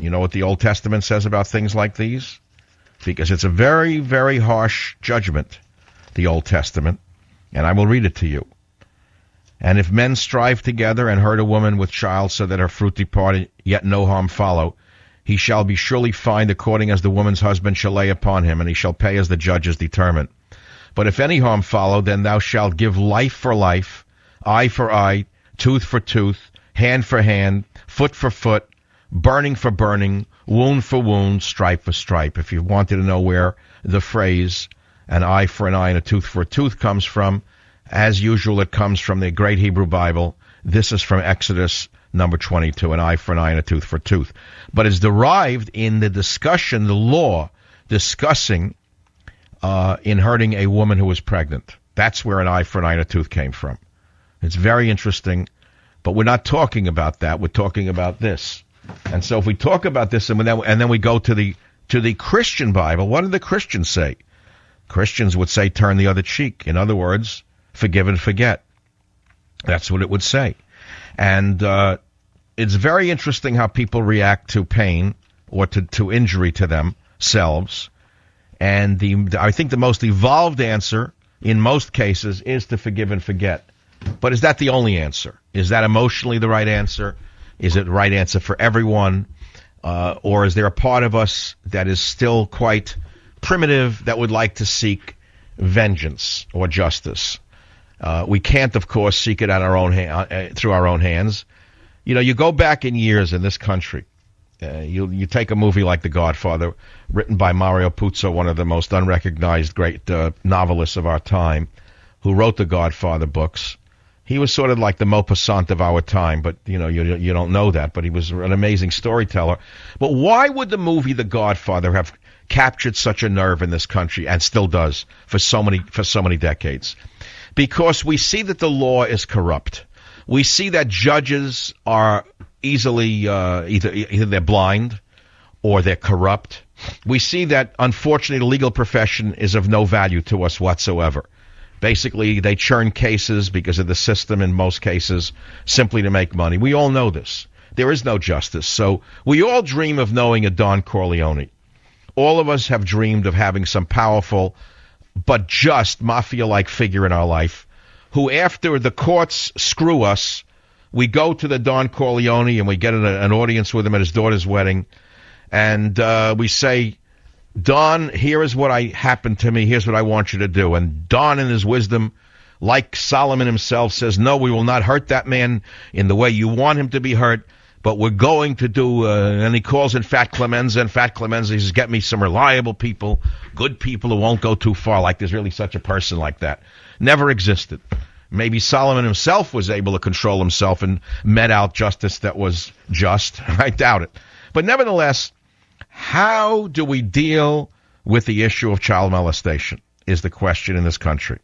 You know what the Old Testament says about things like these? Because it's a very, very harsh judgment, the Old Testament, and I will read it to you. And if men strive together and hurt a woman with child so that her fruit depart, yet no harm follow, he shall be surely fined according as the woman's husband shall lay upon him, and he shall pay as the judges determine. But if any harm follow, then thou shalt give life for life, eye for eye, tooth for tooth, hand for hand, foot for foot, burning for burning, wound for wound, stripe for stripe. If you wanted to know where the phrase an eye for an eye and a tooth for a tooth comes from, as usual, it comes from the Great Hebrew Bible. This is from Exodus number 22, an eye for an eye and a tooth for a tooth. But it's derived in the discussion, the law discussing in hurting a woman who was pregnant. That's where an eye for an eye and a tooth came from. It's very interesting, but we're not talking about that. We're talking about this. And so if we talk about this and then we go to the Christian Bible, what do the Christians say? Christians would say turn the other cheek. In other words, forgive and forget. That's what it would say. And it's very interesting how people react to pain or to injury to themselves. And I think the most evolved answer in most cases is to forgive and forget. But is that the only answer? Is that emotionally the right answer? Is it the right answer for everyone? Or is there a part of us that is still quite primitive that would like to seek vengeance or justice? We can't, of course, seek it at our own through our own hands. You know, you go back in years in this country. You take a movie like The Godfather, written by Mario Puzo, one of the most unrecognized great novelists of our time, who wrote the Godfather books. He was sort of like the Maupassant of our time, but you know you don't know that. But he was an amazing storyteller. But why would the movie The Godfather have captured such a nerve in this country, and still does for so many decades? Because we see that the law is corrupt. We see that judges are easily either they're blind or they're corrupt. We see that, unfortunately, the legal profession is of no value to us whatsoever. Basically, they churn cases because of the system in most cases simply to make money. We all know this. There is no justice. So we all dream of knowing a Don Corleone. All of us have dreamed of having some powerful but just mafia-like figure in our life who, after the courts screw us, we go to the Don Corleone and we get an audience with him at his daughter's wedding, and we say, Don, here is what happened to me. Here's what I want you to do. And Don, in his wisdom, like Solomon himself, says, no, we will not hurt that man in the way you want him to be hurt, but we're going to do, and he calls in Fat Clemenza, and Fat Clemenza says, get me some reliable people, good people who won't go too far. Like there's really such a person like that. Never existed. Maybe Solomon himself was able to control himself and met out justice that was just. I doubt it. But nevertheless, how do we deal with the issue of child molestation is the question in this country.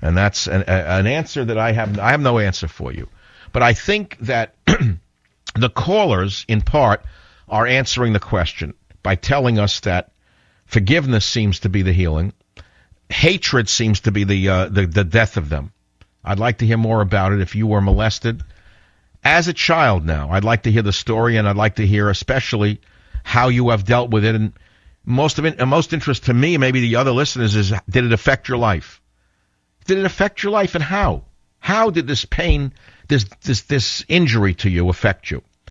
And that's an answer that I have no answer for you. But I think that the callers, in part, are answering the question by telling us that forgiveness seems to be the healing. Hatred seems to be the death of them. I'd like to hear more about it if you were molested as a child now. I'd like to hear the story, and I'd like to hear especially how you have dealt with it. And most interest to me, maybe the other listeners, is did it affect your life? Did it affect your life, and how? How did this pain, this injury to you affect you?